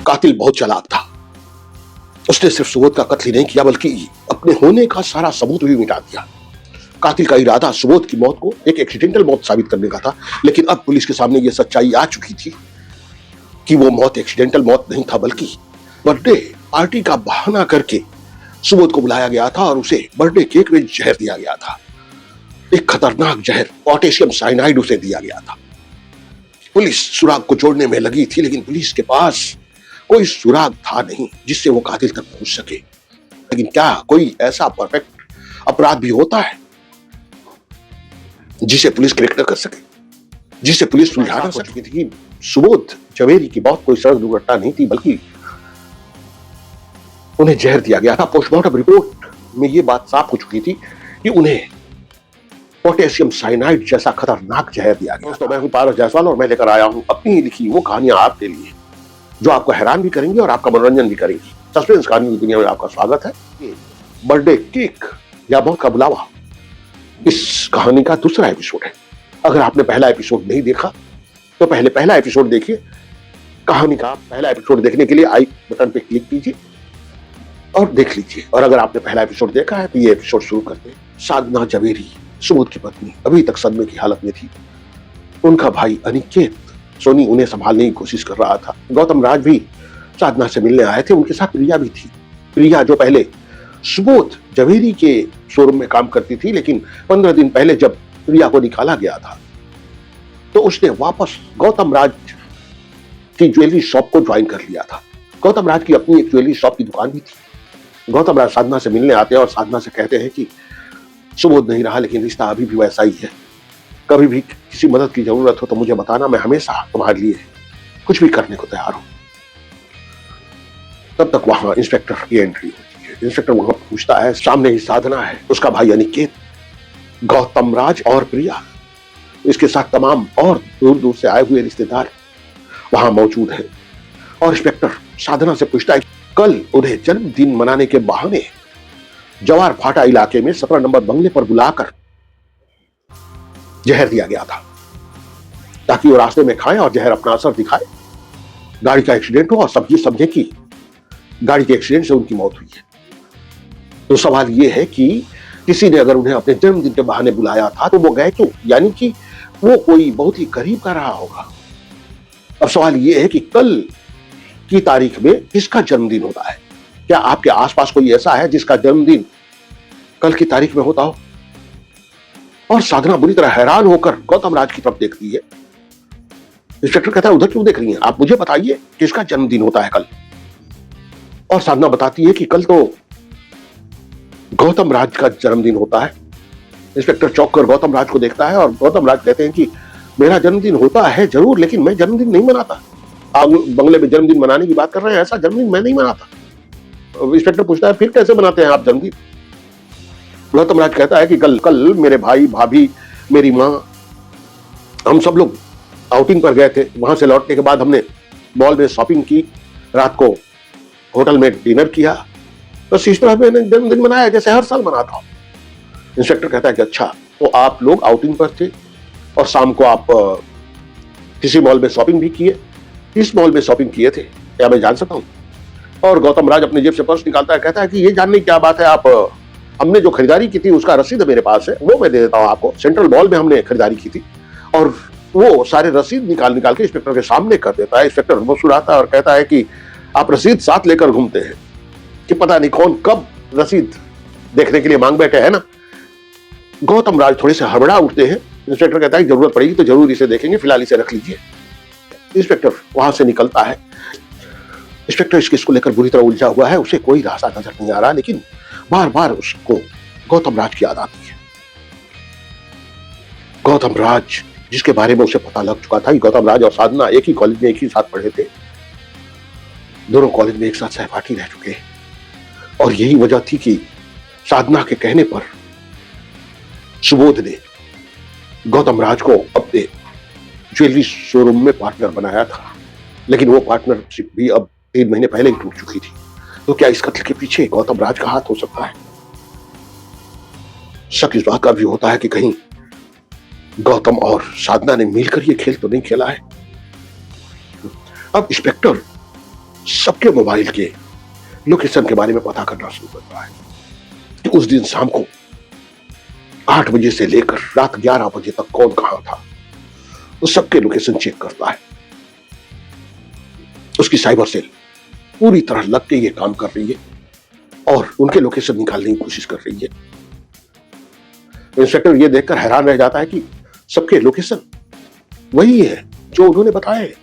कातिल बहुत चालाक था। उसने सिर्फ सुबोध का कत्ल ही नहीं किया बल्कि अपने होने का सारा सबूत भी मिटा दिया। कातिल का इरादा सुबोध की मौत को एक एक्सीडेंटल मौत साबित करने का था, लेकिन अब पुलिस के सामने यह सच्चाई आ चुकी थी कि वो मौत एक्सीडेंटल मौत नहीं था बल्कि बर्थडे पार्टी का बहाना करके सुबोध को बुलाया गया था और उसे बर्थडे केक में जहर दिया गया था। एक खतरनाक जहर पोटेशियम साइनाइड उसे दिया गया था। पुलिस सुराग को जोड़ने में लगी थी, लेकिन पुलिस के पास कोई सुराग था नहीं जिससे वो कातिल तक पहुंच सके। लेकिन क्या कोई ऐसा परफेक्ट अपराध भी होता है जिसे पुलिस करेक्ट कर सके, जिसे पुलिस सुलझा ना सके? थी सुबोध जवेरी की मौत कोई सड़क दुर्घटना नहीं थी बल्कि उन्हें जहर दिया गया था। पोस्टमार्टम रिपोर्ट में यह बात साफ हो चुकी थी कि उन्हें पोटेशियम साइनाइड जैसा खतरनाक जहर दिया गया। दोस्तों, मैं हूं पारस जायसवाल और मैं लेकर आया हूं अपनी लिखी वो कहानियां आपके लिए जो आपको हैरान भी करेंगी और आपका मनोरंजन भी करेंगी। सस्पेंस कहानी की दुनिया में आपका स्वागत है। बर्थडे केक या मौत का बुलावा इस कहानी का दूसरा एपिसोड है। अगर आपने पहला एपिसोड नहीं देखा तो पहले पहला एपिसोड देखिए। कहानी का पहला एपिसोड देखने के लिए आई बटन पे क्लिक कीजिए और देख लीजिए। और अगर आपने पहला एपिसोड देखा है तो ये एपिसोड शुरू करते हैं। साधना जवेरी सुबोध की पत्नी अभी तक सदमे की हालत में थी। उनका भाई अनिकेत सोनी उन्हें संभालने की कोशिश कर रहा था। गौतम राज भी साधना से मिलने आए थे, उनके साथ प्रिया भी थी। प्रिया जो पहले सुबोध जवेरी के शोरूम में काम करती थी, लेकिन 15 दिन पहले जब प्रिया को निकाला गया था तो उसने वापस गौतम राज की ज्वेलरी शॉप को ज्वाइन कर लिया था। गौतम राज की अपनी एक ज्वेलरी शॉप की दुकान भी थी। गौतम राज साधना से मिलने आते हैं और साधना से कहते हैं कि सुबोध नहीं रहा, लेकिन रिश्ता अभी भी वैसा ही है। कभी भी किसी मदद की जरूरत हो तो मुझे बताना, मैं हमेशा तुम्हारे लिए कुछ भी करने को तैयार हूं। तब तक वहां इंस्पेक्टर की एंट्री होती है। इंस्पेक्टर वहां पूछता है, सामने ही साधना है, उसका भाई अनिकेत, गौतम राज और प्रिया, इसके साथ तमाम और दूर दूर से आए हुए रिश्तेदार वहां मौजूद हैं। और इंस्पेक्टर साधना से पूछता है, कल उन्हें जन्मदिन मनाने के बहाने जवार फाटा इलाके में 17 नंबर बंगले पर बुलाकर जहर दिया गया था ताकि वो रास्ते में खाएं और जहर अपना असर दिखाए, गाड़ी का एक्सीडेंट हो और सब ये समझे कि गाड़ी के एक्सीडेंट से उनकी मौत हुई है। तो सवाल ये है कि किसी ने अगर उन्हें अपने जन्मदिन के बहाने बुलाया था तो वो गए क्यों? यानी कि वो कोई बहुत ही करीब का रहा होगा। अब सवाल ये है कि कल की तारीख में किसका जन्मदिन होता है? क्या आपके आसपास कोई ऐसा है जिसका जन्मदिन कल की तारीख में होता हो? और साधना बुरी तरह हैरान होकर गौतम राज की तरफ देखती है। इंस्पेक्टर कहता है, उधर क्यों देख रही हैं? आप मुझे बताइए किसका जन्मदिन होता है कल। और साधना बताती है कि कल तो गौतम राज का जन्मदिन होता है। इंस्पेक्टर चौंक कर गौतम राज को देखता है और गौतम राज कहते हैं कि मेरा जन्मदिन होता है जरूर, लेकिन मैं जन्मदिन नहीं मनाता। आप बंगले में जन्मदिन मनाने की बात कर रहे हैं, ऐसा जन्मदिन मैं नहीं मनाता। इंस्पेक्टर पूछता है, फिर कैसे मनाते हैं आप जन्मदिन? गौतम राज कहता है कि कल मेरे भाई, भाभी, मेरी माँ, हम सब लोग आउटिंग पर गए थे। वहां से लौटने के बाद हमने मॉल में शॉपिंग की, रात को होटल में डिनर किया, बस इस तरह मैंने जन्मदिन मनाया जैसे हर साल मनाता हूं। इंस्पेक्टर कहता है कि अच्छा, तो आप लोग आउटिंग पर थे और शाम को आप किसी मॉल में शॉपिंग भी किए। किस मॉल में शॉपिंग किए थे, क्या मैं जान सकता हूँ? और गौतम राज अपने जेब से पर्स निकालता है, कहता है कि ये जानने की क्या बात है, आप हमने जो खरीदारी की थी उसका रसीद मेरे पास है, वो मैं दे देता हूँ आपको। सेंट्रल मॉल में हमने खरीदारी की थी। और वो सारे रसीद निकाल के इंस्पेक्टर के सामने कर देता है। इंस्पेक्टर मुस्कुराता है और कहता है कि आप रसीद साथ लेकर घूमते हैं कि पता नहीं कौन कब रसीद देखने के लिए मांग बैठे है ना। गौतम राज थोड़े से हड़बड़ा उठते हैं। इंस्पेक्टर कहता है जरूरत पड़ेगी तो जरूर इसे देखेंगे, फिलहाल इसे रख लीजिए। इंस्पेक्टर वहां से निकलता है। इंस्पेक्टर इस केस को लेकर बुरी तरह उलझा हुआ है, उसे कोई रास्ता नजर नहीं आ रहा, लेकिन बार बार उसको गौतम राज की याद आती है। गौतम राज, जिसके बारे में उसे पता लग चुका था कि गौतम राज और साधना एक ही कॉलेज में एक ही साथ पढ़े थे, दोनों कॉलेज में एक साथ सहपाठी रह चुके और यही वजह थी कि साधना के कहने पर सुबोध ने गौतम राज को अपने ज्वेलरी शोरूम में पार्टनर बनाया था। लेकिन वो पार्टनरशिप भी अब 3 महीने पहले ही टूट चुकी थी। तो क्या इस कत्ल के पीछे गौतम राज का हाथ हो सकता है? शक इस बात का भी होता है कि कहीं गौतम और साधना ने मिलकर ये खेल तो नहीं खेला है। अब इंस्पेक्टर सबके मोबाइल के लोकेशन के बारे में पता करना शुरू करता है कि उस दिन शाम को 8 बजे से लेकर रात 11 बजे तक कौन कहां था। वो सबके लोकेशन चेक करता है। उसकी साइबर सेल पूरी तरह लग के ये काम कर रही है और उनके लोकेशन निकालने की कोशिश कर रही है। इंस्पेक्टर ये देखकर हैरान रह जाता है कि सबके लोकेशन वही है जो उन्होंने बताया है।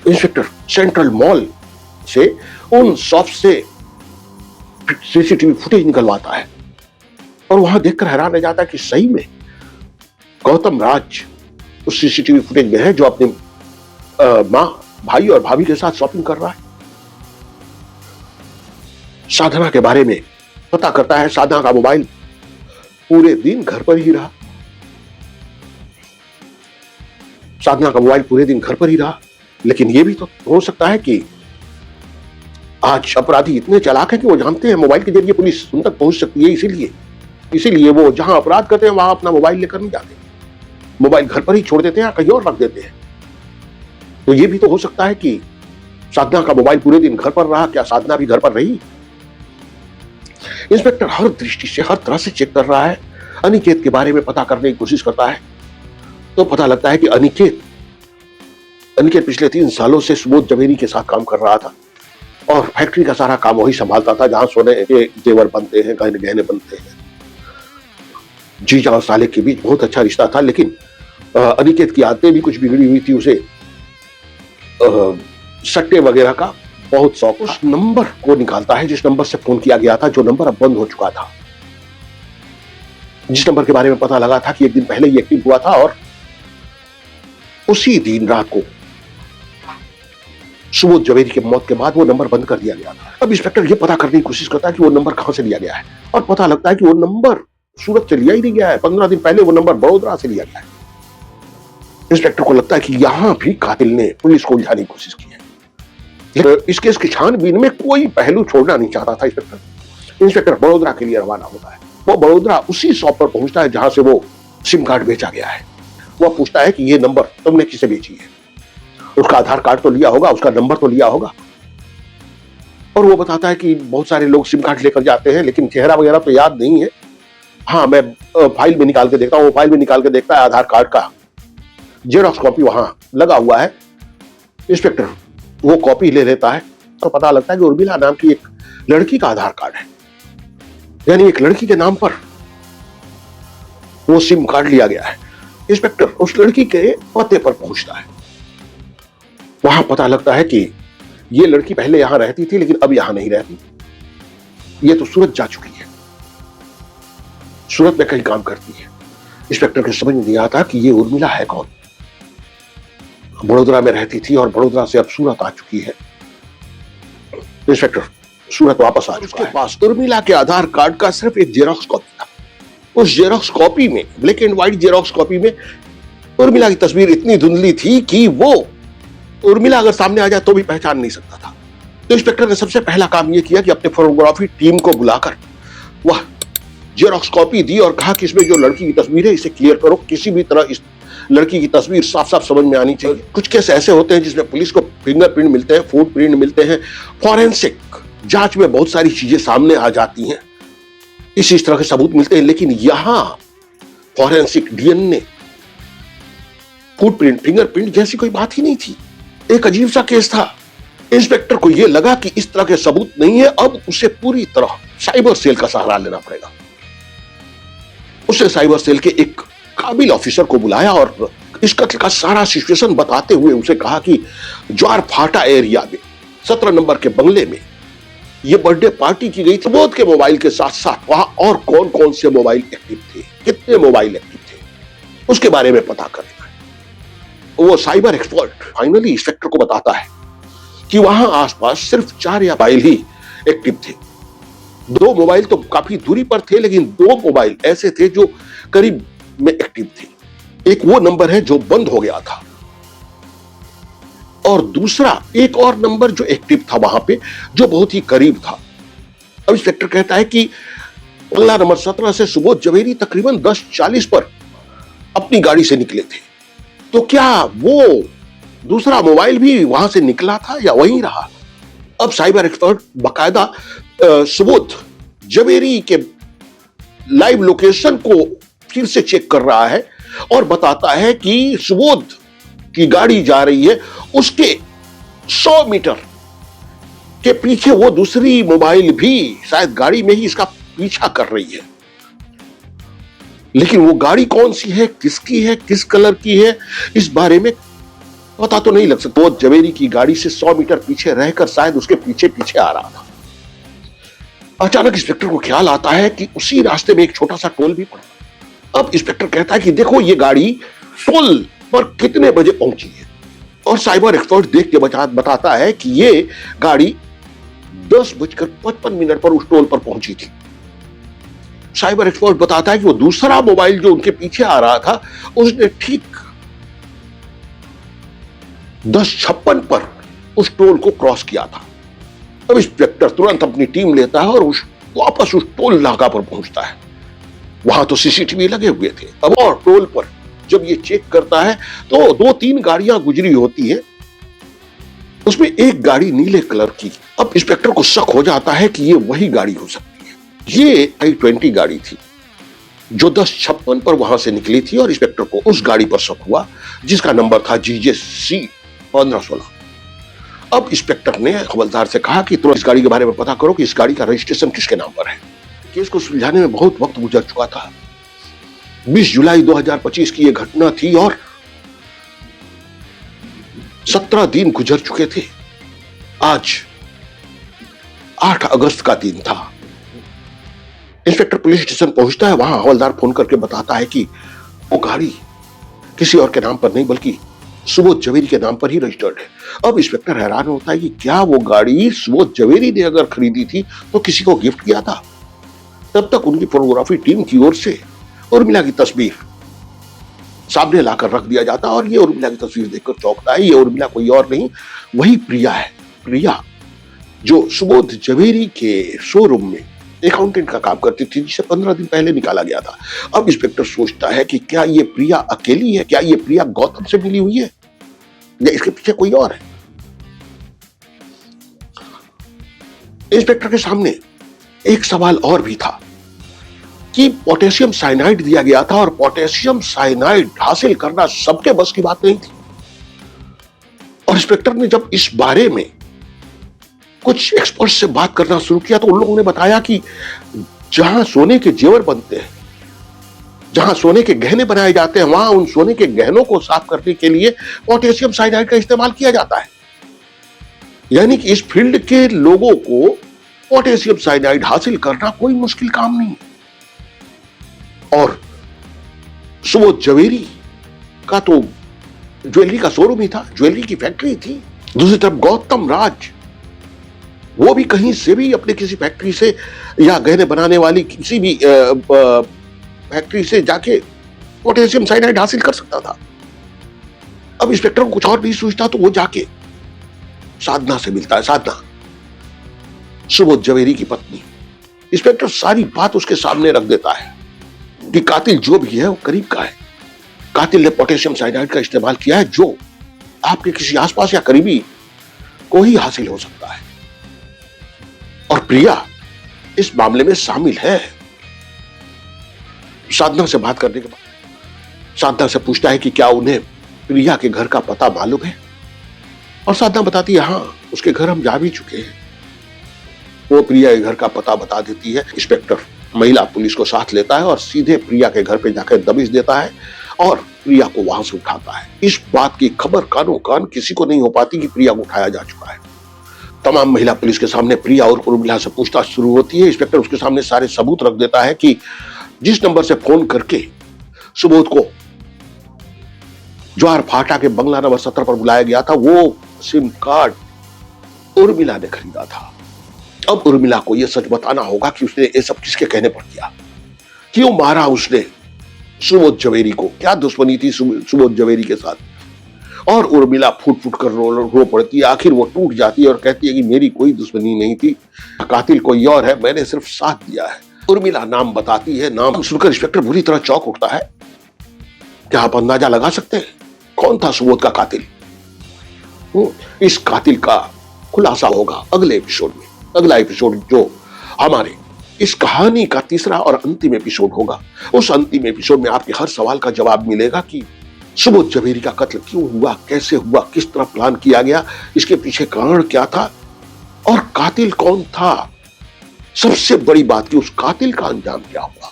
इंस्पेक्टर सेंट्रल मॉल से उन शॉप से सीसीटीवी फुटेज निकलवाता है और वहां देखकर हैरान रह जाता है कि सही में गौतम राज उस सीसीटीवी फुटेज में है जो अपने मां, भाई और भाभी के साथ शॉपिंग कर रहा है। साधना के बारे में पता करता है। साधना का मोबाइल पूरे दिन घर पर ही रहा। साधना का मोबाइल पूरे दिन घर पर ही रहा। लेकिन यह भी तो हो सकता है कि आज अपराधी इतने चालाक हैं कि वो जानते हैं मोबाइल के जरिए पुलिस उन तक पहुंच सकती है। इसीलिए वो जहां अपराध करते हैं वहां अपना मोबाइल लेकर नहीं जाते, मोबाइल घर पर ही छोड़ देते हैं, कहीं और रख देते हैं। तो ये भी तो हो सकता है कि साधना का मोबाइल पूरे दिन घर पर रहा। क्या साधना भी घर पर रही? इंस्पेक्टर हर दृष्टि से, हर तरह से चेक कर रहा है। अनिकेत के बारे में पता करने की कोशिश करता है तो पता लगता है कि अनिकेत पिछले 3 सालों से सुबोध जवेरी के साथ काम कर रहा था और फैक्ट्री का सारा काम वही संभालता था, जहां सोने के जेवर बनते हैं, गहने बनते हैं। जीजा और साले के बीच बहुत अच्छा रिश्ता था, लेकिन अनिकेत की आदतें भी कुछ बिगड़ी हुई थी। उसे सट्टे वगैरह का बहुत शौक। उस नंबर को निकालता है जिस नंबर से फोन किया गया था, जो नंबर अब बंद हो चुका था, जिस नंबर के बारे में पता लगा था कि एक दिन पहले ही एक्टिव हुआ था और उसी दिन रात को सुबोध जवेरी की मौत के बाद वो नंबर बंद कर दिया गया था। अब इंस्पेक्टर ये पता करने की कोशिश करता है कि वो नंबर कहां से लिया गया है और पता लगता है कि वो नंबर सूरत से लिया ही नहीं गया है। 15 दिन पहले वो नंबर बड़ोदरा से लिया गया है। इंस्पेक्टर को लगता है कि यहां भी कातिल ने पुलिस को उलझाने की कोशिश की है। लेकिन इस केस की छानबीन में कोई पहलू छोड़ना नहीं चाहता था इंस्पेक्टर बड़ोदरा के लिए रवाना होता है। वो बड़ोदरा उसी शॉप पर पहुंचता है जहां से वो सिम कार्ड बेचा गया है। वह पूछता है कि ये नंबर तुमने किसे बेची है? उसका आधार कार्ड तो लिया होगा, उसका नंबर तो लिया होगा। और वो बताता है कि बहुत सारे लोग सिम कार्ड लेकर जाते हैं लेकिन चेहरा वगैरह तो याद नहीं है। हाँ, मैं फाइल में निकाल के देखता हूँ। वो फाइल में निकाल के देखता है, आधार कार्ड का जेरॉक्स कॉपी वहां लगा हुआ है। इंस्पेक्टर वो कॉपी ले लेता है और पता लगता है कि उर्मिला नाम की एक लड़की का आधार कार्ड है, यानी एक लड़की के नाम पर वो सिम कार्ड लिया गया है। इंस्पेक्टर उस लड़की के पते पर पहुंचता है। वहां पता लगता है कि ये लड़की पहले यहां रहती थी लेकिन अब यहां नहीं रहती। ये तो सूरत जा चुकी है, सूरत में कहीं काम करती है। इंस्पेक्टर को समझ नहीं आता कि ये उर्मिला है कौन। बड़ोदरा में रहती थी और बड़ोदरा से अब सूरत आ चुकी है। इंस्पेक्टर सूरत वापस आ चुका है। पास उर्मिला के आधार कार्ड का सिर्फ एक जेरॉक्स कॉपी था। उस जेरॉक्स कॉपी में, black and white xerox copy में, उर्मिला की तस्वीर इतनी धुंधली थी कि वो उर्मिला अगर सामने आ जाए तो भी पहचान नहीं सकता था। तो इंस्पेक्टर ने सबसे पहला काम यह किया कि अपने फोटोग्राफी टीम को बुलाकर वह जेरॉक्स कॉपी दी और कहा कि इसमें जो लड़की की तस्वीर है इसे क्लियर करो। किसी भी तरह इस लड़की की तस्वीर साफ साफ समझ में आनी चाहिए। कुछ केस ऐसे होते हैं जिसमें पुलिस को फिंगरप्रिंट मिलते हैं, फुटप्रिंट मिलते हैं, फॉरेंसिक जांच में बहुत सारी चीजें सामने आ जाती हैं, इस तरह के सबूत मिलते हैं। लेकिन यहां फॉरेंसिक, डीएनए, फुटप्रिंट, फिंगरप्रिंट जैसी कोई बात ही नहीं थी। एक अजीब सा केस था। इंस्पेक्टर को यह लगा कि इस तरह के सबूत नहीं है, अब उसे पूरी तरह साइबर सेल का सहारा लेना पड़ेगा। उसने साइबर सेल के एक काबिल ऑफिसर को बुलाया और इस कत्ल का सारा सिचुएशन बताते हुए उसे कहा कि ज्वार फाटा एरिया में 17 नंबर के बंगले में यह बर्थडे पार्टी की गई थी। बोध के मोबाइल के साथ साथ वहां और कौन कौन से मोबाइल एक्टिव थे, कितने मोबाइल एक्टिव थे, उसके बारे में पता करना है। वो साइबर एक्सपर्ट फाइनली इंस्पेक्टर को बताता है कि वहां आसपास सिर्फ 4 या मोबाइल ही एक्टिव थे। 2 मोबाइल तो काफी दूरी पर थे, लेकिन 2 मोबाइल ऐसे थे जो करीब में एक्टिव थे। एक वो नंबर है जो बंद हो गया था और दूसरा एक और नंबर जो एक्टिव था वहां पे, जो बहुत ही करीब था। अब इंस्पेक्टर कहता है कि बंगला नंबर 17 से सुबोध जवेरी तकरीबन 10:40 पर अपनी गाड़ी से निकले थे। तो क्या वो दूसरा मोबाइल भी वहां से निकला था या वहीं रहा। अब साइबर एक्सपर्ट बकायदा सुबोध जवेरी के लाइव लोकेशन को फिर से चेक कर रहा है और बताता है कि सुबोध की गाड़ी जा रही है, उसके 100 मीटर के पीछे वो दूसरी मोबाइल भी शायद गाड़ी में ही इसका पीछा कर रही है। लेकिन वो गाड़ी कौन सी है, किसकी है, किस कलर की है, इस बारे में पता तो नहीं लग सकता। वो जवेरी की गाड़ी से 100 मीटर पीछे रहकर शायद उसके पीछे पीछे आ रहा था। अचानक इंस्पेक्टर को ख्याल आता है कि उसी रास्ते में एक छोटा सा टोल भी पड़ा। अब इंस्पेक्टर कहता है कि देखो ये गाड़ी टोल पर कितने बजे पहुंची है, और साइबर एक्सपर्ट देख के बताता है कि ये गाड़ी 10:55 पर उस टोल पर पहुंची थी। साइबर एक्सपर्ट बताता है कि वो दूसरा मोबाइल जो उनके पीछे आ रहा था उसने ठीक 10:56 पर उस टोल को क्रॉस किया था। अब इंस्पेक्टर तुरंत अपनी टीम लेता है और वापस उस टोल नाका पर पहुंचता है। वहां तो सीसीटीवी लगे हुए थे। अब और टोल पर जब ये चेक करता है तो 2-3 गाड़ियां गुजरी होती है, उसमें एक गाड़ी नीले कलर की। अब इंस्पेक्टर को शक हो जाता है कि ये वही गाड़ी हो सकती है। ये i20 गाड़ी थी जो 10:56 पर वहां से निकली थी, और इंस्पेक्टर को उस गाड़ी पर शक हुआ जिसका नंबर था GJC 1516। अब इंस्पेक्टर ने हवलदार से कहा कि तुम इस गाड़ी के बारे में पता करो कि इस गाड़ी का रजिस्ट्रेशन किसके नाम पर है। केस को सुलझाने में बहुत वक्त गुजर चुका था। 20 जुलाई 2025 की यह घटना थी और 17 दिन गुजर चुके थे। आज 8 अगस्त का दिन था। इंस्पेक्टर पुलिस स्टेशन पहुंचता है। वहां हवलदार फोन करके बताता है कि वो गाड़ी किसी और के नाम पर नहीं बल्कि सुबोध जवेरी के नाम पर ही रजिस्टर्ड है। अब इंस्पेक्टर हैरान होता है कि क्या वो गाड़ी सुबोध जवेरी ने अगर खरीदी थी तो किसी को गिफ्ट किया था। तब तक उनकी फोटोग्राफी टीम की ओर से उर्मिला की तस्वीर सामने लाकर रख दिया जाता, और ये उर्मिला की तस्वीर देखकर चौंकता है। ये उर्मिला कोई और नहीं, वही प्रिया है। प्रिया जो सुबोध जवेरी के शोरूम में अकाउंटेंट का काम करती थी, जिसे 15 दिन पहले निकाला गया था। अब इंस्पेक्टर सोचता है कि क्या ये प्रिया अकेली है, क्या ये प्रिया गौतम से मिली हुई है या इसके पीछे कोई और है। इंस्पेक्टर के सामने एक सवाल और भी था कि पोटेशियम साइनाइड दिया गया था, और पोटेशियम साइनाइड हासिल करना सबके बस की बात नहीं थी। और इंस्पेक्टर ने जब इस बारे में कुछ एक्सपर्ट से बात करना शुरू किया तो उन लोगों ने बताया कि जहां सोने के जेवर बनते हैं, जहां सोने के गहने बनाए जाते हैं, वहां उन सोने के गहनों को साफ करने के लिए पोटेशियम साइनाइड का इस्तेमाल किया जाता है। यानी कि इस फील्ड के लोगों को पोटेशियम साइनाइड हासिल करना कोई मुश्किल काम नहीं है। और सुबोध जवेरी का तो ज्वेलरी का शोरूम ही था, ज्वेलरी की फैक्ट्री थी। दूसरी तरफ गौतम राज, वो भी कहीं से भी अपने किसी फैक्ट्री से या गहने बनाने वाली किसी भी फैक्ट्री से जाके पोटेशियम साइनाइड हासिल कर सकता था। अब इंस्पेक्टर को कुछ और नहीं सोचता तो वो जाके साधना से मिलता है। साधना सुबोध जवेरी की पत्नी। इंस्पेक्टर सारी बात उसके सामने रख देता है कि कातिल जो भी है वो करीब का है। कातिल ने पोटेशियम साइनाइड का इस्तेमाल किया है जो आपके किसी आसपास या करीबी को ही हासिल हो सकता है, और प्रिया इस मामले में शामिल है। साधना से बात करने के बाद साधना से पूछता है कि क्या उन्हें प्रिया के घर का पता मालूम है, और साधना बताती है हाँ, उसके घर हम जा भी चुके हैं। वो प्रिया के घर का पता बता देती है। इंस्पेक्टर महिला पुलिस को साथ लेता है और सीधे प्रिया के घर पे जाकर दबिश देता है और प्रिया को वहां से उठाता है। इस बात की खबर कानो कान किसी को नहीं हो पाती कि प्रिया को उठाया जा चुका है। तमाम महिला पुलिस के सामने प्रिया और उर्मिला से पूछताछ शुरू होती है। इंस्पेक्टर उसके सामने सारे सबूत रख देता है कि जिस नंबर से फोन करके सुबोध को ज्वार फाटा के बंगला नंबर 17 पर बुलाया गया था, वो सिम कार्ड उर्मिला ने खरीदा था। अब उर्मिला को यह सच बताना होगा कि उसने ये सब किसके कहने पर किया, क्यों मारा उसने सुबोध जवेरी को, क्या दुश्मनी थी सुबोध जवेरी के साथ। और उर्मिला फूट फूट कर रो पड़ती है। आखिर वो टूट जाती है और कहती है कि मेरी कोई दुश्मनी नहीं थी, कातिल कोई और है, मैंने सिर्फ साथ दिया है। उर्मिला नाम बताती है। नाम सुनकर इंस्पेक्टर बुरी तरह चौंक उठता है। क्या आप अंदाजा लगा सकते हैं कौन था सुबोध का कातिल? इस कातिल का खुलासा होगा अगले एपिसोड में। अगला एपिसोड जो हमारे इस कहानी का तीसरा और अंतिम एपिसोड होगा, उस अंतिम एपिसोड में आपके हर सवाल का जवाब मिलेगा कि सुबोध जवेरी का कत्ल क्यों हुआ, कैसे हुआ, किस तरह प्लान किया गया, इसके पीछे कारण क्या था और कातिल कौन था। सबसे बड़ी बात कि उस कातिल का अंजाम क्या हुआ,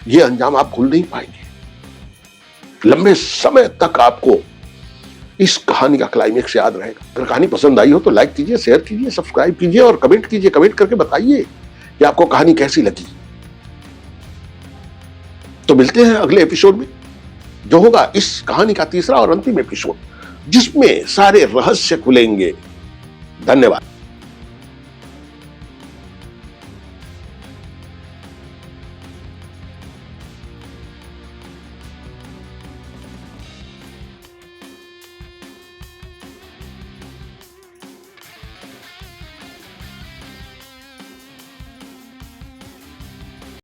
यह अंजाम आप भूल नहीं पाएंगे। लंबे समय तक आपको इस कहानी का क्लाइमेक्स याद रहेगा। अगर कहानी पसंद आई हो तो लाइक कीजिए, शेयर कीजिए, सब्सक्राइब कीजिए और कमेंट कीजिए। कमेंट करके बताइए कि आपको कहानी कैसी लगी। तो मिलते हैं अगले एपिसोड में, जो होगा इस कहानी का तीसरा और अंतिम एपिसोड, जिसमें सारे रहस्य खुलेंगे। धन्यवाद।